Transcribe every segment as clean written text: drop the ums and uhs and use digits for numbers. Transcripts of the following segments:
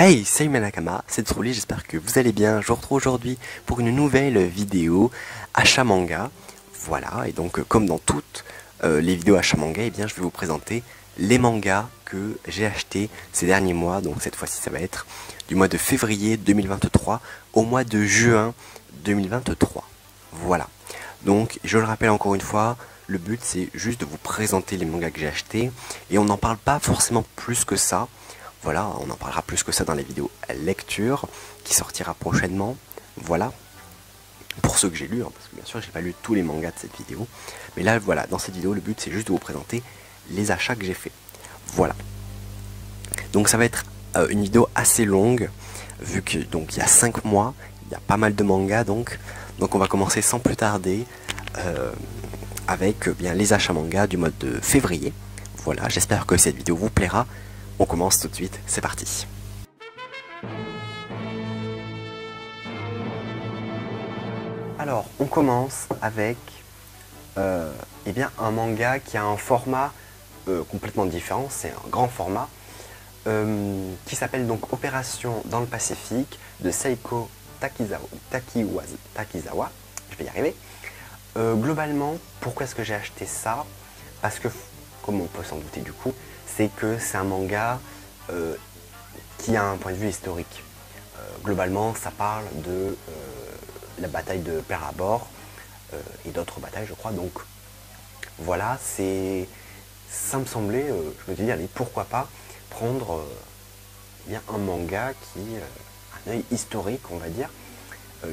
Hey, salut Manakama, c'est Tsouli, j'espère que vous allez bien. Je vous retrouve aujourd'hui pour une nouvelle vidéo achat manga. Voilà, et donc comme dans toutes les vidéos achat manga, eh bien, je vais vous présenter les mangas que j'ai achetés ces derniers mois. Donc cette fois-ci, ça va être du mois de février 2023 au mois de juin 2023. Voilà, donc je le rappelle encore une fois, le but c'est juste de vous présenter les mangas que j'ai achetés et on n'en parle pas forcément plus que ça. Voilà, on en parlera plus que ça dans les vidéos lecture qui sortira prochainement. Voilà, pour ceux que j'ai lus, hein, parce que bien sûr j'ai pas lu tous les mangas de cette vidéo. Mais là voilà, dans cette vidéo le but c'est juste de vous présenter les achats que j'ai fait. Voilà. Donc ça va être une vidéo assez longue, vu que donc il y a 5 mois, il y a pas mal de mangas donc on va commencer sans plus tarder avec bien les achats mangas du mois de février. Voilà, j'espère que cette vidéo vous plaira. On commence tout de suite, c'est parti. Alors, on commence avec eh bien, un manga qui a un format complètement différent, c'est un grand format, qui s'appelle donc Opération dans le Pacifique de Seiko Takizawa, je vais y arriver. Globalement, pourquoi est-ce que j'ai acheté ça? Parce que, comme on peut s'en douter du coup, c'est que c'est un manga qui a un point de vue historique. Globalement, ça parle de la bataille de Pearl Harbor et d'autres batailles, je crois. Donc voilà, ça me semblait, je me suis dit, allez, pourquoi pas prendre bien un manga qui a un œil historique, on va dire,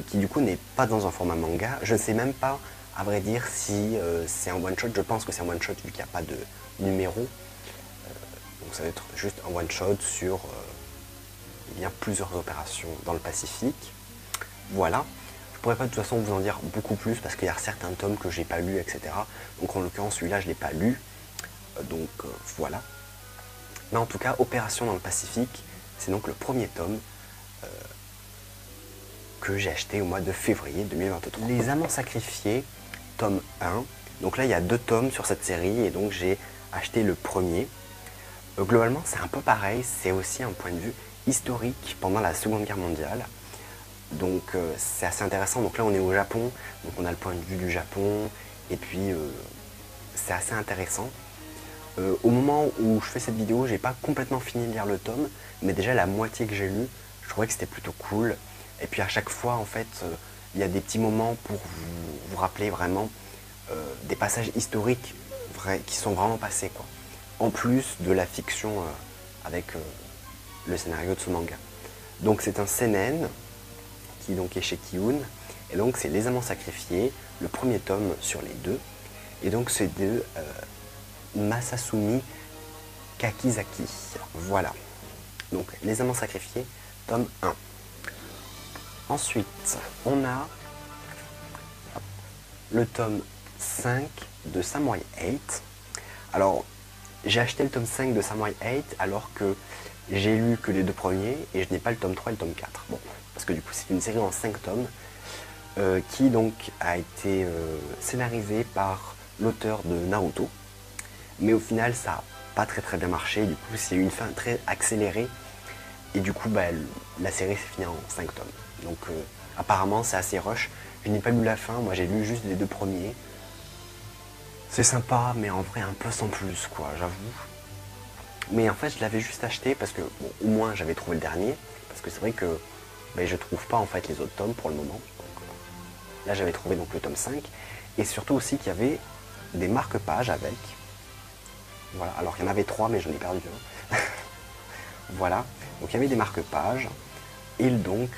qui du coup n'est pas dans un format manga. Je ne sais même pas, à vrai dire, si c'est un one-shot. Je pense que c'est un one-shot vu qu'il n'y a pas de numéro. Donc ça va être juste un one-shot sur bien plusieurs opérations dans le Pacifique. Voilà. Je pourrais pas de toute façon vous en dire beaucoup plus parce qu'il y a certains tomes que j'ai pas lus, etc. Donc en l'occurrence celui-là je l'ai pas lu. Donc voilà. Mais en tout cas, Opération dans le Pacifique, c'est donc le premier tome que j'ai acheté au mois de février 2023. Les Amants Sacrifiés, tome 1. Donc là il y a 2 tomes sur cette série et donc j'ai acheté le premier. Globalement c'est un peu pareil, c'est aussi un point de vue historique pendant la Seconde Guerre mondiale. Donc c'est assez intéressant. Donc là on est au Japon, donc on a le point de vue du Japon et puis c'est assez intéressant. Au moment où je fais cette vidéo, j'ai pas complètement fini de lire le tome, mais déjà la moitié que j'ai lu, je trouvais que c'était plutôt cool. Et puis à chaque fois en fait, il y a des petits moments pour vous rappeler vraiment des passages historiques qui sont vraiment passés quoi. En plus de la fiction avec le scénario de ce manga. Donc c'est un seinen qui donc est chez Kiun, et donc c'est Les Amants Sacrifiés, le premier tome sur les 2, et donc c'est de Masasumi Kakizaki. Voilà. Donc Les Amants Sacrifiés, tome 1. Ensuite, on a le tome 5 de Samurai 8. Alors, j'ai acheté le tome 5 de Samurai 8 alors que j'ai lu que les 2 premiers et je n'ai pas le tome 3 et le tome 4. Bon, parce que du coup c'est une série en 5 tomes qui donc a été scénarisée par l'auteur de Naruto. Mais au final ça n'a pas très bien marché, du coup c'est une fin très accélérée et du coup bah, la série s'est finie en 5 tomes. Donc apparemment c'est assez rush. Je n'ai pas lu la fin, moi j'ai lu juste les 2 premiers. C'est sympa, mais en vrai un peu sans plus quoi, j'avoue. Mais en fait je l'avais juste acheté parce que bon, au moins j'avais trouvé le dernier. Parce que c'est vrai que ben, je trouve pas en fait les autres tomes pour le moment. Donc, là j'avais trouvé donc le tome 5. Et surtout aussi qu'il y avait des marque-pages avec. Voilà, alors il y en avait 3 mais j'en ai perdu un. Voilà, donc il y avait des marque-pages. Et donc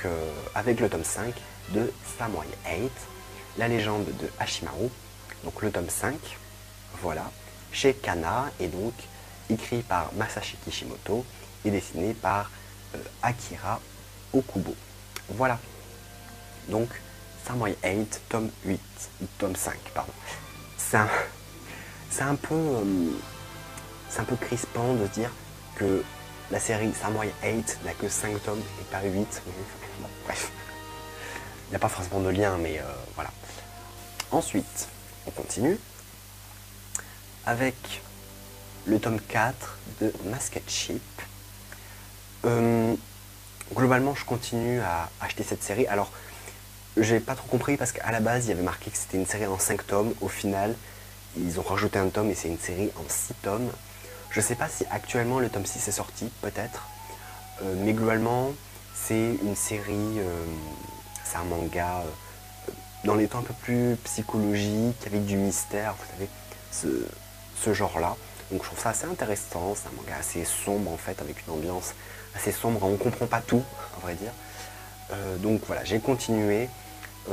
avec le tome 5 de Samurai 8, la légende de Hashimaru. Donc le tome 5, voilà, chez Kana, et donc écrit par Masashi Kishimoto et dessiné par Akira Okubo. Voilà. Donc Samurai 8, tome 8, tome 5, pardon. C'est un peu crispant de dire que la série Samurai 8 n'a que 5 tomes et pas 8. Bon, bref. Il n'y a pas forcément de lien, mais voilà. Ensuite, on continue avec le tome 4 de Masked Ship. globalement, je continue à acheter cette série. Alors, j'ai pas trop compris parce qu'à la base, il y avait marqué que c'était une série en 5 tomes. Au final, ils ont rajouté un tome et c'est une série en 6 tomes. Je sais pas si actuellement le tome 6 est sorti, peut-être. Mais globalement, c'est une série, c'est un manga dans les temps un peu plus psychologiques, avec du mystère, vous savez, ce genre-là. Donc je trouve ça assez intéressant, c'est un manga assez sombre en fait, avec une ambiance assez sombre, on ne comprend pas tout, à vrai dire. Donc voilà, j'ai continué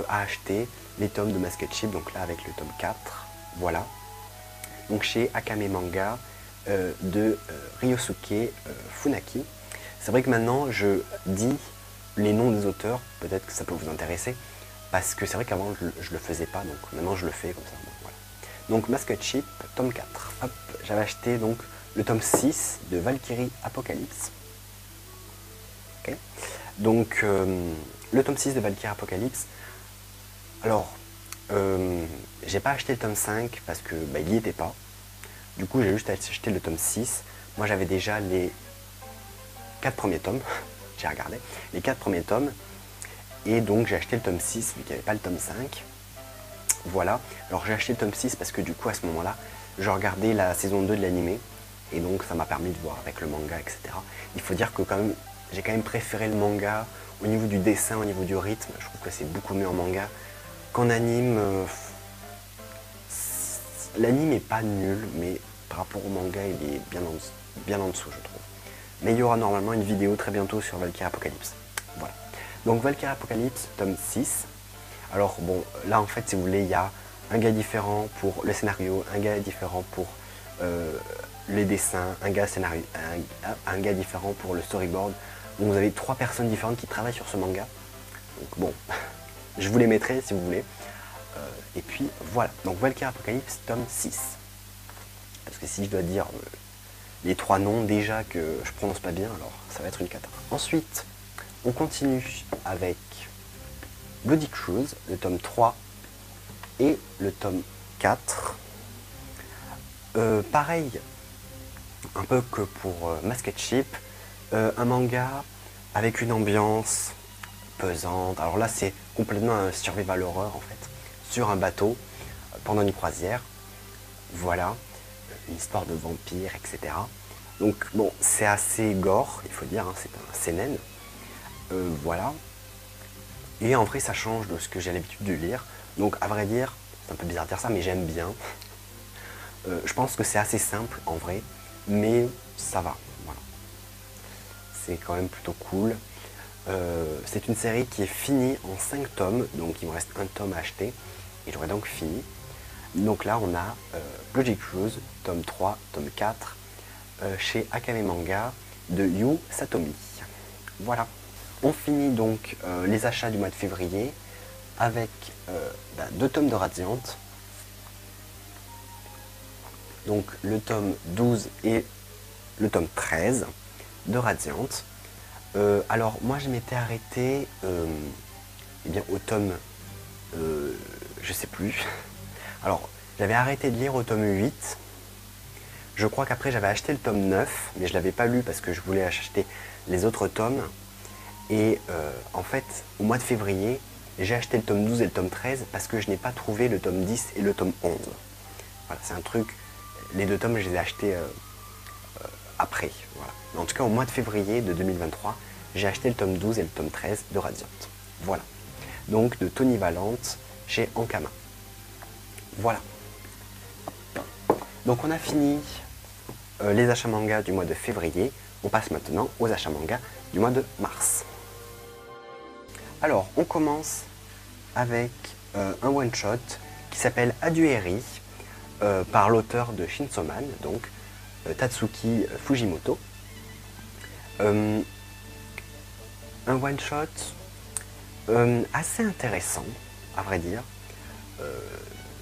à acheter les tomes de Masked Chip, donc là avec le tome 4, voilà. Donc chez Akame Manga de Ryosuke Funaki. C'est vrai que maintenant je dis les noms des auteurs, peut-être que ça peut vous intéresser, parce que c'est vrai qu'avant je le faisais pas, donc maintenant je le fais comme ça. Donc, voilà. Donc Masked Chip, tome 4. Hop, j'avais acheté donc le tome 6 de Valkyrie Apocalypse. Okay. Donc le tome 6 de Valkyrie Apocalypse. Alors, j'ai pas acheté le tome 5 parce que bah, il n'y était pas. Du coup, j'ai juste acheté le tome 6. Moi, j'avais déjà les 4 premiers tomes. J'ai regardé les 4 premiers tomes. Et donc, j'ai acheté le tome 6 vu qu'il n'y avait pas le tome 5. Voilà. Alors, j'ai acheté le tome 6 parce que du coup, à ce moment-là, je regardais la saison 2 de l'animé. Et donc, ça m'a permis de voir avec le manga, etc. Il faut dire que quand même, j'ai quand même préféré le manga au niveau du dessin, au niveau du rythme. Je trouve que c'est beaucoup mieux en manga qu'en anime. L'anime est pas nul, mais par rapport au manga, il est bien en dessous, je trouve. Mais il y aura normalement une vidéo très bientôt sur Valkyrie Apocalypse. Voilà. Donc Valkyrie Apocalypse, tome 6. Alors bon, là en fait, si vous voulez, il y a un gars différent pour le scénario, un gars différent pour les dessins, un gars différent pour le storyboard. Donc vous avez 3 personnes différentes qui travaillent sur ce manga. Donc bon, je vous les mettrai si vous voulez. Et puis voilà, donc Valkyrie Apocalypse, tome 6. Parce que si je dois dire les 3 noms déjà que je prononce pas bien, alors ça va être une cata. Ensuite, on continue avec Bloody Cruise, le tome 3 et le tome 4. Pareil, un peu que pour Masked Chip, un manga avec une ambiance pesante. Alors là, c'est complètement un survival horror en fait, sur un bateau pendant une croisière. Voilà, une histoire de vampire, etc. Donc bon, c'est assez gore, il faut dire, hein, c'est un seinen. Voilà. Et en vrai, ça change de ce que j'ai l'habitude de lire. Donc à vrai dire, c'est un peu bizarre de dire ça, mais j'aime bien. Je pense que c'est assez simple en vrai, mais ça va. Voilà. C'est quand même plutôt cool. C'est une série qui est finie en 5 tomes, donc il me reste un tome à acheter, et j'aurai donc fini. Donc là, on a Bloody Cruise, tome 3, tome 4, chez Akame Manga de Yu Satomi. Voilà. On finit donc les achats du mois de février avec 2 tomes de Radiant. Donc le tome 12 et le tome 13 de Radiant. Alors moi je m'étais arrêté eh bien, au tome, je sais plus. Alors j'avais arrêté de lire au tome 8. Je crois qu'après j'avais acheté le tome 9, mais je ne l'avais pas lu parce que je voulais acheter les autres tomes. Et en fait, au mois de février, j'ai acheté le tome 12 et le tome 13 parce que je n'ai pas trouvé le tome 10 et le tome 11. Voilà, c'est un truc, les 2 tomes je les ai achetés après. Voilà. Mais en tout cas, au mois de février de 2023, j'ai acheté le tome 12 et le tome 13 de Radiant. Voilà. Donc de Tony Valente chez Ankama. Voilà. Donc on a fini les achats manga du mois de février. On passe maintenant aux achats manga du mois de mars. Alors on commence avec un one-shot qui s'appelle Adueri par l'auteur de Chainsaw Man, donc Tatsuki Fujimoto. Un one-shot assez intéressant, à vrai dire.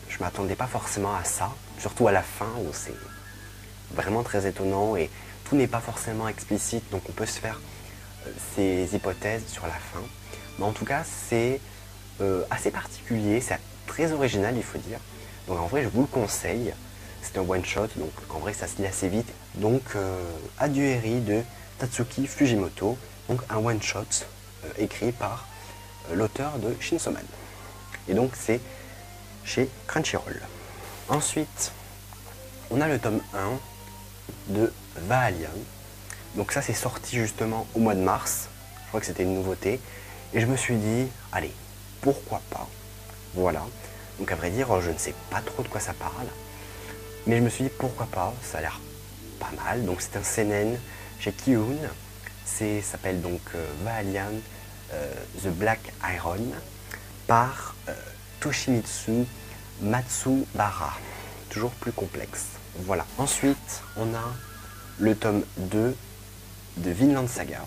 Je m'attendais pas forcément à ça, surtout à la fin où c'est vraiment très étonnant et tout n'est pas forcément explicite, donc on peut se faire ses hypothèses sur la fin. Mais en tout cas, c'est assez particulier, c'est très original, il faut dire. Donc en vrai, je vous le conseille. C'est un one-shot, donc en vrai, ça se lit assez vite. Donc, Adueri de Tatsuki Fujimoto, Donc un one-shot écrit par l'auteur de Chainsaw Man. Et donc c'est chez Crunchyroll. Ensuite, on a le tome 1 de Vaalian. Donc ça c'est sorti justement au mois de mars. Je crois que c'était une nouveauté. Et je me suis dit, allez, pourquoi pas. Voilà. Donc à vrai dire, je ne sais pas trop de quoi ça parle. Mais je me suis dit, pourquoi pas, ça a l'air pas mal. Donc c'est un seinen chez Kiun. Ça s'appelle donc Vaalian The Black Iron par Toshimitsu Matsubara. Toujours plus complexe. Voilà. Ensuite, on a le tome 2 de Vinland Saga.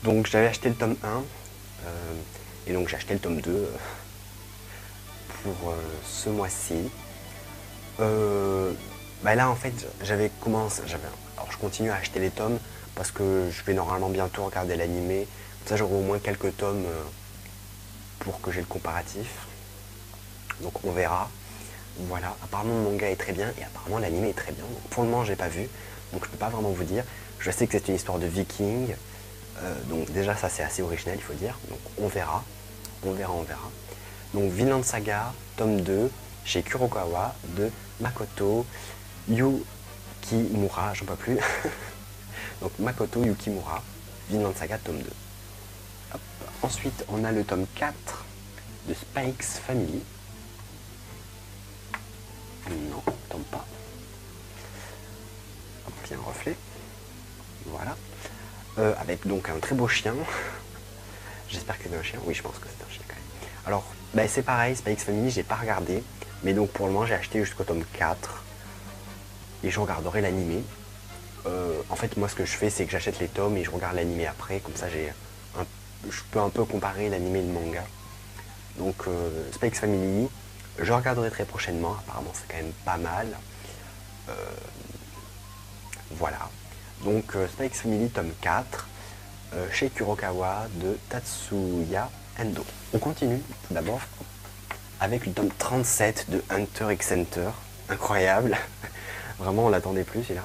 Donc j'avais acheté le tome 1 et donc j'ai acheté le tome 2 pour ce mois-ci. Là en fait j'avais commencé, alors je continue à acheter les tomes parce que je vais normalement bientôt regarder l'animé. Comme ça j'aurai au moins quelques tomes pour que j'ai le comparatif. Donc on verra. Voilà, apparemment le manga est très bien et apparemment l'anime est très bien. Donc, pour le moment j'ai pas vu, donc je peux pas vraiment vous dire. Je sais que c'est une histoire de viking, donc déjà ça c'est assez original il faut dire. Donc on verra. Donc Vinland Saga, tome 2, chez Kurokawa de Makoto Yukimura, j'en peux plus. Donc Makoto Yukimura, Vinland Saga, tome 2. Hop. Ensuite on a le tome 4 de Spikes Family. Non, tombe pas. Hop, il y a un reflet. Voilà. Avec donc un très beau chien. J'espère que c'est un chien. Oui, je pense que c'est un chien quand même. Alors, c'est pareil, Spikes Family, j'ai pas regardé. Mais donc pour le moment, j'ai acheté jusqu'au tome 4. Et je regarderai l'animé. En fait, moi, ce que je fais, c'est que j'achète les tomes et je regarde l'animé après. Comme ça, je peux un peu comparer l'animé et le manga. Donc, Spikes Family, je regarderai très prochainement. Apparemment, c'est quand même pas mal. Voilà. Donc, Spikes Family, tome 4, chez Kurokawa de Tatsuya Endo. On continue tout d'abord avec le tome 37 de Hunter x Hunter. Incroyable. Vraiment, on l'attendait plus, celui-là.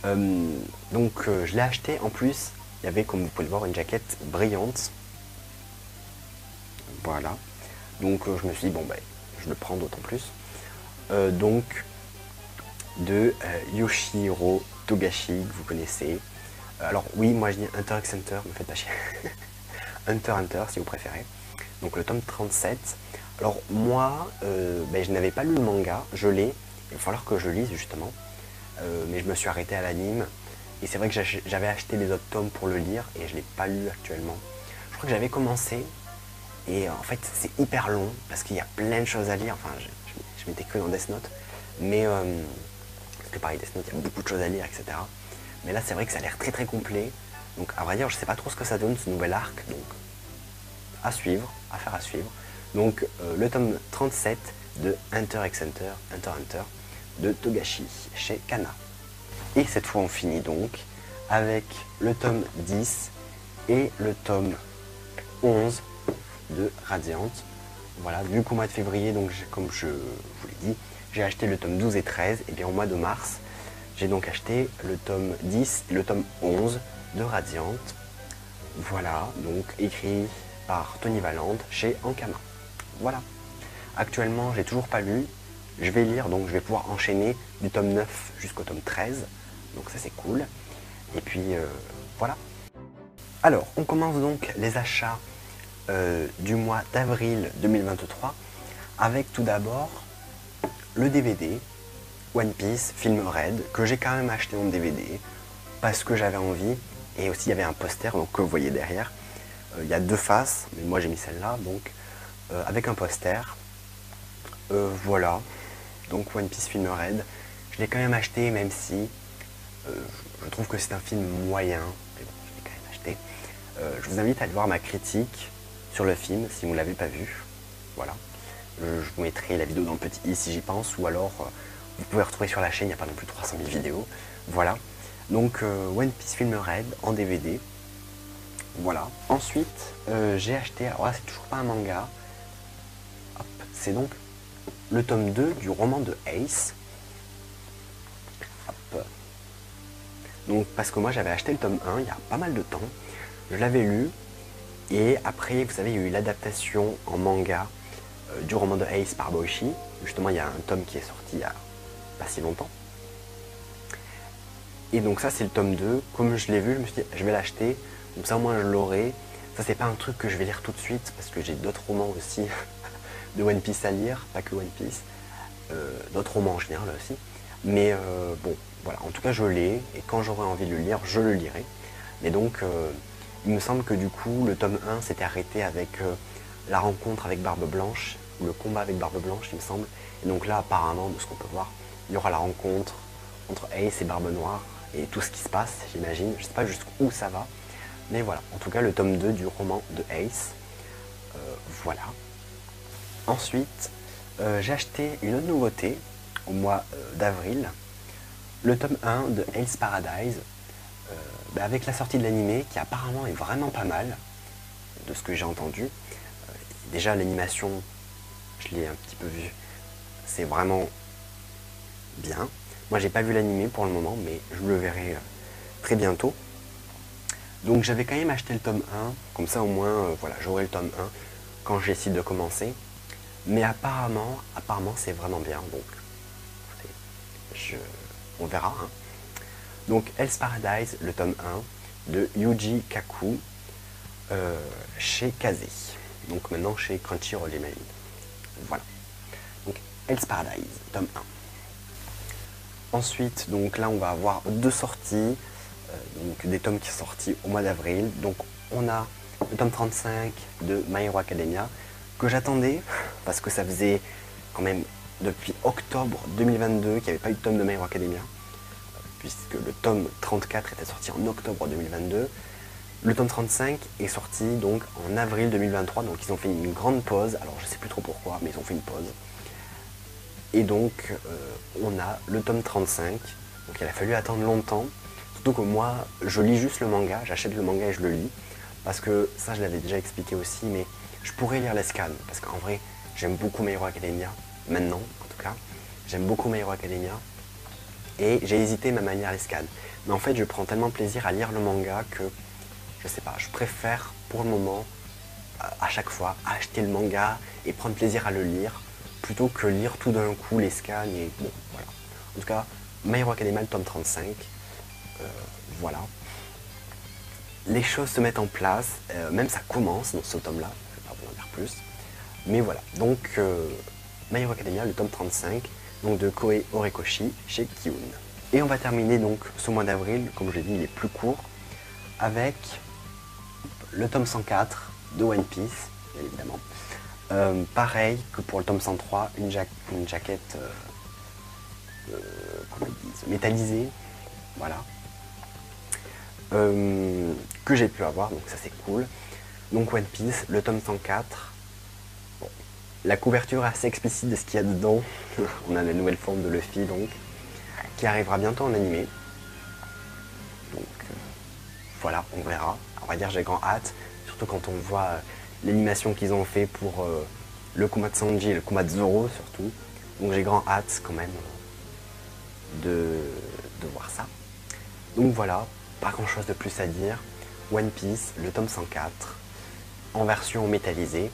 Je l'ai acheté. En plus, il y avait, comme vous pouvez le voir, une jaquette brillante. Voilà. Donc, je me suis dit, je le prends d'autant plus. De Yoshiro Togashi, que vous connaissez. Alors, oui, moi je dis Hunter x Hunter, me faites pas chier. Hunter x Hunter, si vous préférez. Donc, le tome 37. Alors, moi, je n'avais pas lu le manga, je l'ai. Il va falloir que je lise, justement. Mais je me suis arrêté à l'anime. Et c'est vrai que j'avais acheté les autres tomes pour le lire et je ne l'ai pas lu actuellement. Je crois que j'avais commencé et en fait c'est hyper long parce qu'il y a plein de choses à lire. Enfin, je m'étais que dans Death Note. Mais, parce que pareil, Death Note, il y a beaucoup de choses à lire, etc. Mais là c'est vrai que ça a l'air très très complet. Donc à vrai dire, je ne sais pas trop ce que ça donne ce nouvel arc. Donc à suivre, affaire à suivre. Donc le tome 37 de Hunter x Hunter, Hunter x Hunter de Togashi chez Kana. Et cette fois on finit donc avec le tome 10 et le tome 11 de Radiant. Voilà, vu qu'au mois de février, donc comme je vous l'ai dit, j'ai acheté le tome 12 et 13, et bien au mois de mars, j'ai donc acheté le tome 10 et le tome 11 de Radiant. Voilà, donc écrit par Tony Valland chez Ankama. Voilà. Actuellement, j'ai toujours pas lu. Je vais lire, donc je vais pouvoir enchaîner du tome 9 jusqu'au tome 13. Donc ça c'est cool. Et puis voilà. Alors, on commence donc les achats du mois d'avril 2023 avec tout d'abord le DVD One Piece Film Red que j'ai quand même acheté en DVD parce que j'avais envie. Et aussi il y avait un poster donc, que vous voyez derrière. Il y a deux faces, mais moi j'ai mis celle-là, donc avec un poster. Voilà. Donc One Piece Film Red, je l'ai quand même acheté même si je trouve que c'est un film moyen, mais bon, je l'ai quand même acheté. Je vous invite à aller voir ma critique sur le film si vous ne l'avez pas vu. Voilà. Je vous mettrai la vidéo dans le petit i si j'y pense, ou alors vous pouvez retrouver sur la chaîne, il n'y a pas non plus 300 000 vidéos. Voilà. Donc One Piece Film Red en DVD. Voilà. Ensuite, j'ai acheté, alors là c'est toujours pas un manga. C'est donc le tome 2 du roman de Ace. Hop. Donc parce que moi j'avais acheté le tome 1 il y a pas mal de temps, je l'avais lu, et après vous savez il y a eu l'adaptation en manga du roman de Ace par Boichi. Justement il y a un tome qui est sorti il y a pas si longtemps. Et donc ça c'est le tome 2, comme je l'ai vu, je me suis dit je vais l'acheter, comme ça au moins je l'aurai. Ça c'est pas un truc que je vais lire tout de suite, parce que j'ai d'autres romans aussi de One Piece à lire, pas que One Piece, d'autres romans en général aussi. Mais bon, voilà, en tout cas je l'ai, et quand j'aurai envie de le lire, je le lirai. Mais donc il me semble que du coup le tome 1 s'était arrêté avec la rencontre avec Barbe Blanche, ou le combat avec Barbe Blanche il me semble. Et donc là apparemment, de ce qu'on peut voir, il y aura la rencontre entre Ace et Barbe Noire, et tout ce qui se passe, j'imagine. Je sais pas jusqu'où ça va, mais voilà. En tout cas, le tome 2 du roman de Ace, voilà. Ensuite, j'ai acheté une autre nouveauté au mois d'avril, le tome 1 de Hell's Paradise, avec la sortie de l'animé, qui apparemment est vraiment pas mal, de ce que j'ai entendu. Déjà, l'animation, je l'ai un petit peu vu, c'est vraiment bien. Moi j'ai pas vu l'animé pour le moment, mais je le verrai très bientôt. Donc j'avais quand même acheté le tome 1, comme ça au moins voilà, j'aurai le tome 1 quand j'essaie de commencer. Mais apparemment c'est vraiment bien, donc on verra. Hein. Donc Hell's Paradise, le tome 1 de Yuji Kaku chez Kazé. Donc maintenant chez Crunchyroll, j'imagine. Voilà. Donc Hell's Paradise, tome 1. Ensuite, donc là on va avoir deux sorties, donc des tomes qui sont sortis au mois d'avril. Donc on a le tome 35 de My Hero Academia, que j'attendais, parce que ça faisait quand même depuis octobre 2022 qu'il n'y avait pas eu de tome de My Hero Academia, puisque le tome 34 était sorti en octobre 2022. Le tome 35 est sorti donc en avril 2023, donc ils ont fait une grande pause, alors je sais plus trop pourquoi, mais ils ont fait une pause. Et donc on a le tome 35, donc il a fallu attendre longtemps, surtout que moi je lis juste le manga, j'achète le manga et je le lis, parce que ça je l'avais déjà expliqué aussi, mais je pourrais lire les scans, parce qu'en vrai j'aime beaucoup My Hero Academia, maintenant en tout cas, j'aime beaucoup My Hero Academia, et j'ai hésité même à lire les scans. Mais en fait je prends tellement plaisir à lire le manga que, je sais pas, je préfère pour le moment, à chaque fois, acheter le manga et prendre plaisir à le lire, plutôt que lire tout d'un coup les scans et bon, voilà. En tout cas, My Hero Academia, le tome 35, voilà. Les choses se mettent en place, même ça commence dans ce tome-là, je ne vais pas vous en dire plus. Mais voilà, donc My Hero Academia, le tome 35, donc de Koei Horikoshi chez Kiun. Et on va terminer donc ce mois d'avril, comme je l'ai dit, il est plus court, avec le tome 104 de One Piece, bien évidemment. Pareil que pour le tome 103, une jaquette comment ils disent, métallisée, voilà, que j'ai pu avoir, donc ça c'est cool. Donc One Piece, le tome 104, bon, la couverture est assez explicite de ce qu'il y a dedans. On a la nouvelle forme de Luffy, donc, qui arrivera bientôt en animé. Donc voilà, on verra. On va dire j'ai grand hâte, surtout quand on voit l'animation qu'ils ont fait pour le combat de Sanji et le combat de Zoro surtout. Donc j'ai grand hâte quand même de voir ça. Donc voilà, pas grand chose de plus à dire. One Piece, le tome 104, en version métallisée.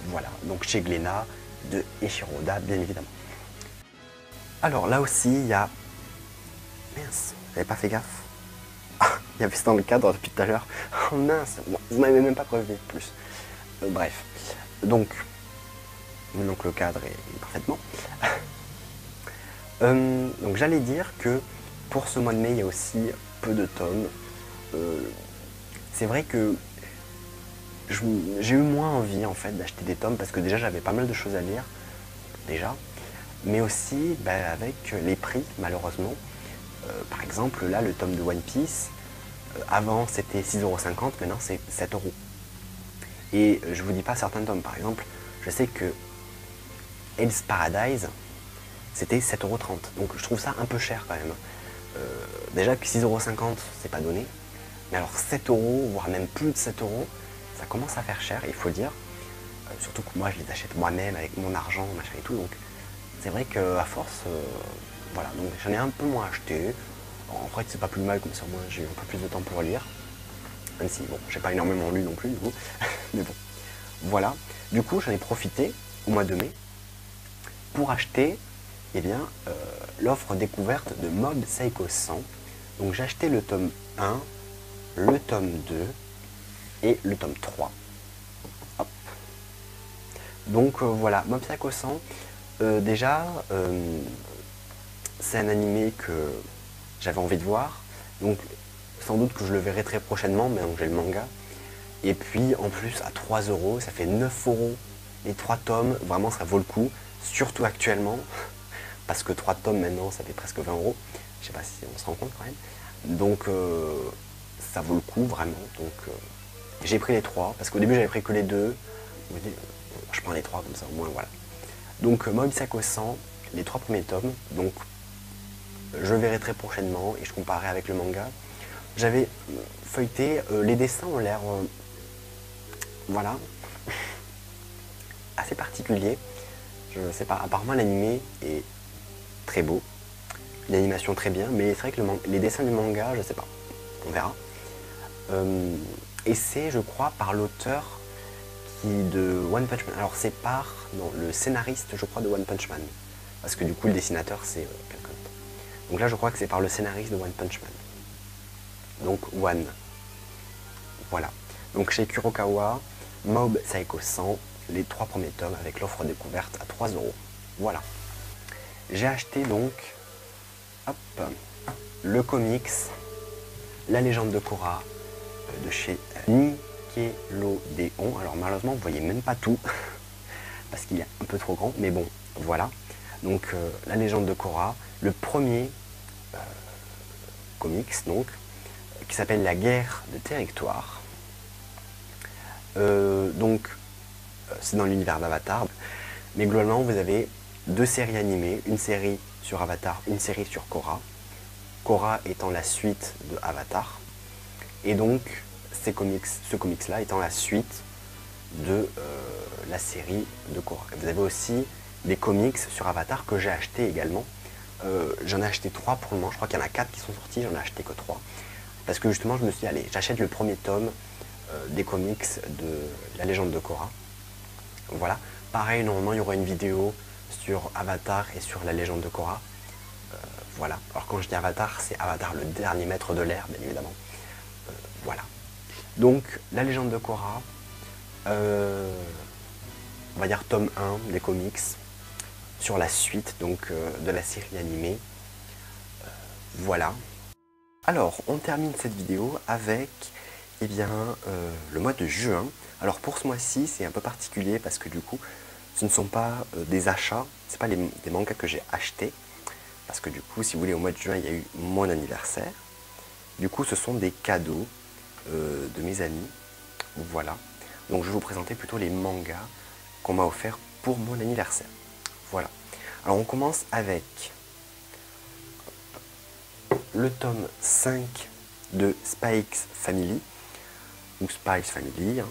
Voilà, donc chez Glénat de Eiichiro-Oda, bien évidemment. Alors là aussi, il y a... Mince, j'avais pas fait gaffe. Il y avait ça dans le cadre depuis tout à l'heure. Oh mince, bon, vous m'avez même pas prévenu plus. Bref, donc, maintenant que le cadre est parfaitement. Donc j'allais dire que pour ce mois de mai, il y a aussi peu de tomes. C'est vrai que j'ai eu moins envie en fait d'acheter des tomes, parce que déjà j'avais pas mal de choses à lire, déjà. Mais aussi avec les prix, malheureusement. Par exemple, là, le tome de One Piece, avant c'était 6,50 €, maintenant c'est 7 €. Et je vous dis pas certains tomes, par exemple, je sais que Hell's Paradise, c'était 7,30 €. Donc je trouve ça un peu cher quand même. Déjà que 6,50 €, c'est pas donné. Mais alors 7 €, voire même plus de 7 €, ça commence à faire cher, il faut dire. Surtout que moi je les achète moi-même avec mon argent, machin et tout. Donc c'est vrai qu'à force, voilà, donc j'en ai un peu moins acheté. En fait, c'est pas plus mal, comme ça, moi, j'ai eu un peu plus de temps pour lire. Même si, bon, j'ai pas énormément lu non plus, du coup. Mais bon, voilà. Du coup, j'en ai profité au mois de mai pour acheter, eh bien, l'offre découverte de Mob Psycho 100. Donc, j'ai acheté le tome 1, le tome 2 et le tome 3. Hop. Donc, voilà, Mob Psycho 100, déjà, c'est un animé que j'avais envie de voir. Donc, sans doute que je le verrai très prochainement, mais donc j'ai le manga. Et puis en plus à 3 euros, ça fait 9 euros les 3 tomes, vraiment ça vaut le coup, surtout actuellement, parce que 3 tomes maintenant ça fait presque 20 euros, je sais pas si on se rend compte quand même. Donc ça vaut le coup vraiment, donc j'ai pris les 3, parce qu'au début j'avais pris que les 2, je prends les 3 comme ça au moins voilà. Donc Mob Psycho 100, les 3 premiers tomes, donc je le verrai très prochainement et je comparerai avec le manga. J'avais feuilleté, les dessins ont l'air, voilà, assez particulier. Je sais pas, apparemment l'animé est très beau, une animation très bien, mais c'est vrai que les dessins du manga, je sais pas, on verra. Et c'est, je crois, par l'auteur de One Punch Man. Alors c'est par, non, le scénariste, je crois, de One Punch Man. Parce que du coup, le dessinateur, c'est quelqu'un d'autre. Donc là, je crois que c'est par le scénariste de One Punch Man. Donc One. Voilà. Donc chez Kurokawa, Mob Psycho 100, les 3 premiers tomes avec l'offre découverte à 3 euros. Voilà. J'ai acheté donc, hop, le comics La légende de Korra de chez Nickelodeon. Alors malheureusement, vous voyez même pas tout parce qu'il est un peu trop grand, mais bon, voilà. Donc La légende de Korra, le premier comics donc, qui s'appelle La guerre de territoire. Donc c'est dans l'univers d'Avatar, mais globalement vous avez 2 séries animées, une série sur Avatar, une série sur Korra. Korra étant la suite de Avatar, et donc ce comics là étant la suite de la série de Korra. Vous avez aussi des comics sur Avatar que j'ai acheté également. J'en ai acheté 3 pour le moment, je crois qu'il y en a 4 qui sont sortis, j'en ai acheté que 3. Parce que justement je me suis dit, allez, j'achète le premier tome des comics de La légende de Korra. Voilà. Pareil, normalement il y aura une vidéo sur Avatar et sur La légende de Korra. Voilà. Alors quand je dis Avatar, c'est Avatar le dernier maître de l'air, bien évidemment. Voilà. Donc La légende de Korra, on va dire tome 1 des comics, sur la suite donc de la série animée. Voilà. Alors on termine cette vidéo avec eh bien, le mois de juin. Alors pour ce mois-ci c'est un peu particulier parce que du coup ce ne sont pas des achats, ce pas des mangas que j'ai achetés. Parce que du coup, si vous voulez, au mois de juin, il y a eu mon anniversaire. Du coup, ce sont des cadeaux de mes amis. Voilà. Donc, je vais vous présenter plutôt les mangas qu'on m'a offerts pour mon anniversaire. Voilà. Alors, on commence avec le tome 5 de Spikes Family. Ou Spikes Family.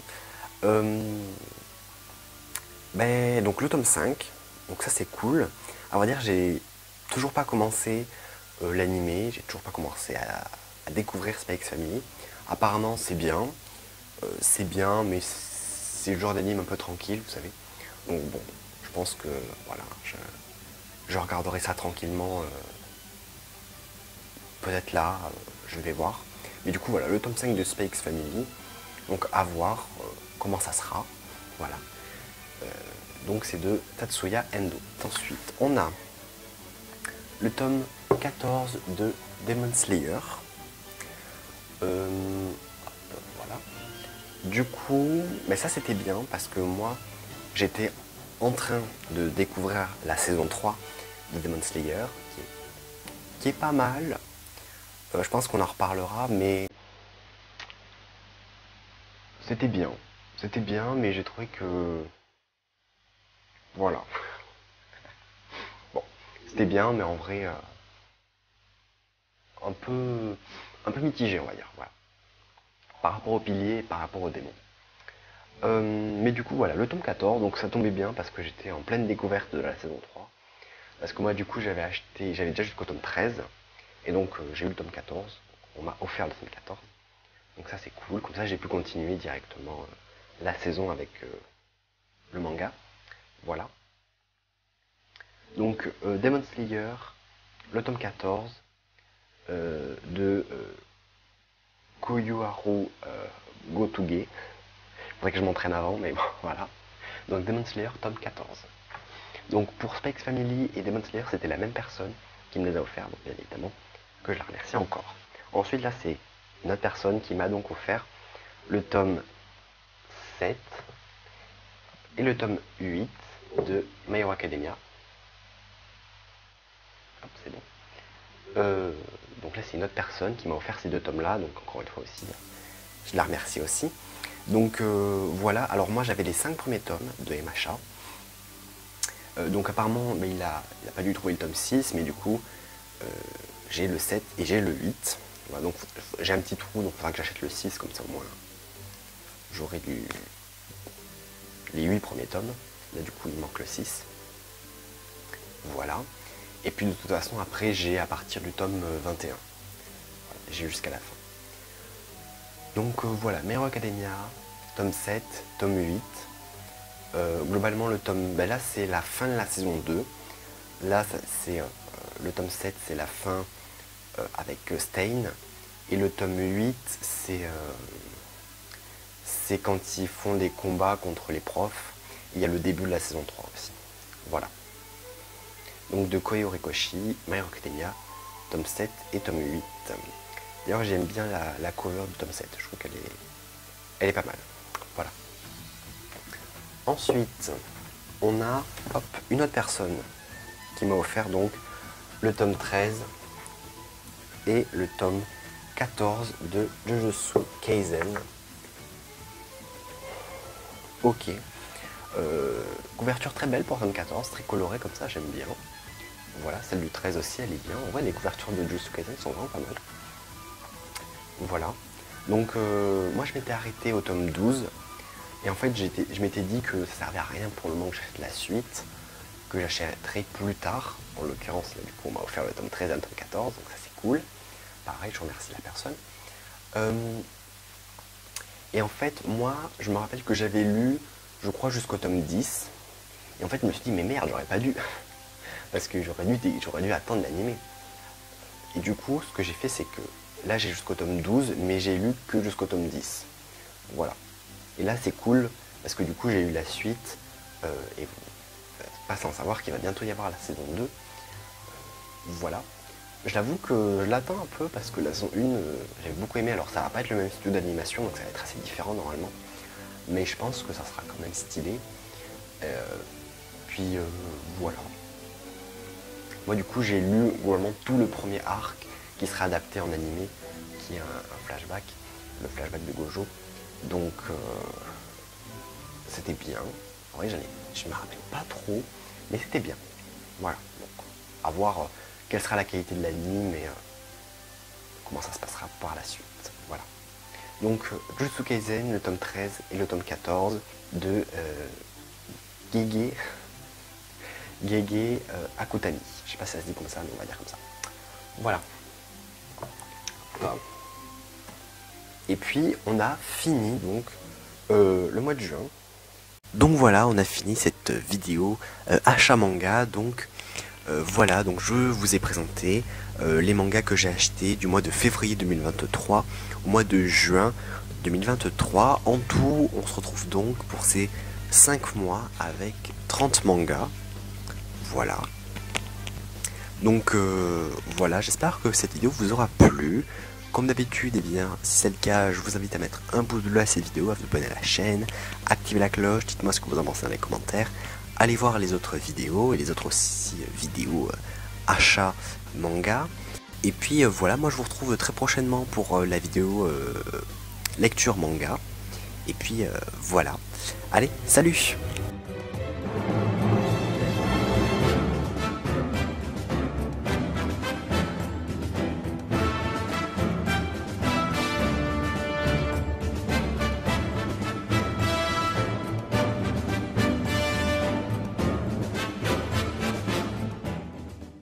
Donc, le tome 5. Donc, ça, c'est cool. À vrai dire, j'ai toujours pas commencé l'animé, j'ai toujours pas commencé à découvrir Spikes Family. Apparemment c'est bien, mais c'est le genre d'anime un peu tranquille, vous savez. Donc bon, je pense que voilà, je regarderai ça tranquillement, peut-être là, je vais voir. Mais du coup voilà, le tome 5 de Spikes Family, donc à voir comment ça sera, voilà. Donc c'est de Tatsuya Endo. Ensuite, on a le tome 14 de Demon Slayer. Voilà. Du coup, mais ça c'était bien parce que moi j'étais en train de découvrir la saison 3 de Demon Slayer qui est pas mal. Je pense qu'on en reparlera, mais c'était bien. C'était bien, mais j'ai trouvé que voilà. Bon, c'était bien, mais en vrai un peu mitigé, on va dire. Voilà. Par rapport au pilier et par rapport au démon. Mais du coup, voilà, le tome 14, donc ça tombait bien parce que j'étais en pleine découverte de la saison 3. Parce que moi, du coup, j'avais déjà jusqu'au tome 13. Et donc j'ai eu le tome 14, on m'a offert le tome 14. Donc ça c'est cool, comme ça j'ai pu continuer directement la saison avec le manga. Voilà. Donc Demon Slayer, le tome 14 de Koyuharu Gotuge. Faudrait que je m'entraîne avant, mais bon, voilà. Donc Demon Slayer, tome 14. Donc pour Spikes Family et Demon Slayer, c'était la même personne qui me les a offerts, donc bien évidemment que je la remercie encore. Ensuite là, c'est une autre personne qui m'a donc offert le tome 7 et le tome 8 de My Hero Academia. Hop, c'est bon. Donc là, c'est une autre personne qui m'a offert ces deux tomes-là, donc encore une fois aussi, je la remercie aussi. Donc voilà, alors moi j'avais les 5 premiers tomes de MHA. Donc apparemment, mais il a pas dû trouver le tome 6, mais du coup, j'ai le 7 et j'ai le 8. Voilà, donc j'ai un petit trou, donc il faudra que j'achète le 6, comme ça au moins j'aurai les 8 premiers tomes. Là du coup il manque le 6. Voilà. Et puis de toute façon après j'ai à partir du tome 21. Voilà, j'ai jusqu'à la fin. Donc voilà, My Hero Academia, tome 7, tome 8. Globalement le tome, ben là c'est la fin de la saison 2. Là c'est le tome 7 c'est la fin avec Stein. Et le tome 8 c'est quand ils font des combats contre les profs. Il y a le début de la saison 3 aussi. Voilà. Donc de Kohei Horikoshi, My Hero Academia, tome 7 et tome 8. D'ailleurs j'aime bien la cover du tome 7, je trouve qu'elle est pas mal. Voilà. Ensuite, on a une autre personne qui m'a offert donc le tome 13 et le tome 14 de Jujutsu Kaisen. Ok. Couverture très belle pour tome 14, très colorée comme ça, j'aime bien. Voilà, celle du 13 aussi, elle est bien. En vrai, les couvertures de Jujutsu Kaisen sont vraiment pas mal. Voilà. Donc, moi je m'étais arrêté au tome 12. Et en fait, je m'étais dit que ça servait à rien pour le moment que j'achète la suite, que j'achèterai plus tard. En l'occurrence, là, du coup, on m'a offert le tome 13 et le tome 14, donc ça c'est cool. Pareil, je remercie la personne. Et en fait, moi, je me rappelle que j'avais lu, je crois, jusqu'au tome 10. Et en fait, je me suis dit, mais merde, j'aurais pas dû. Parce que j'aurais dû attendre l'animé. Et du coup, ce que j'ai fait, c'est que là, j'ai jusqu'au tome 12, mais j'ai lu que jusqu'au tome 10. Voilà. Et là c'est cool parce que du coup j'ai eu la suite et pas sans savoir qu'il va bientôt y avoir la saison 2. Voilà. Je l'avoue que je l'attends un peu parce que la saison 1 j'avais beaucoup aimé. Alors ça va pas être le même studio d'animation donc ça va être assez différent normalement. Mais je pense que ça sera quand même stylé. Puis voilà. Moi du coup j'ai lu vraiment tout le premier arc qui sera adapté en animé, qui est un flashback, le flashback de Gojo. Donc c'était bien. En vrai, je me rappelle pas trop, mais c'était bien. Voilà. Donc, à voir quelle sera la qualité de l'anime et comment ça se passera par la suite. Voilà. Donc Jujutsu Kaisen, le tome 13 et le tome 14 de Gege Akutami. Je sais pas si ça se dit comme ça, mais on va dire comme ça. Voilà. Et puis on a fini donc le mois de juin. Donc voilà, on a fini cette vidéo achat manga. Donc voilà, donc je vous ai présenté les mangas que j'ai achetés du mois de février 2023 au mois de juin 2023. En tout, on se retrouve donc pour ces 5 mois avec 30 mangas. Voilà. Donc voilà, j'espère que cette vidéo vous aura plu. Comme d'habitude, eh bien, si c'est le cas, je vous invite à mettre un pouce bleu à cette vidéo, à vous abonner à la chaîne, activer la cloche, dites-moi ce que vous en pensez dans les commentaires. Allez voir les autres vidéos et les autres aussi vidéos achat manga. Et puis voilà, moi je vous retrouve très prochainement pour la vidéo lecture manga. Et puis voilà. Allez, salut!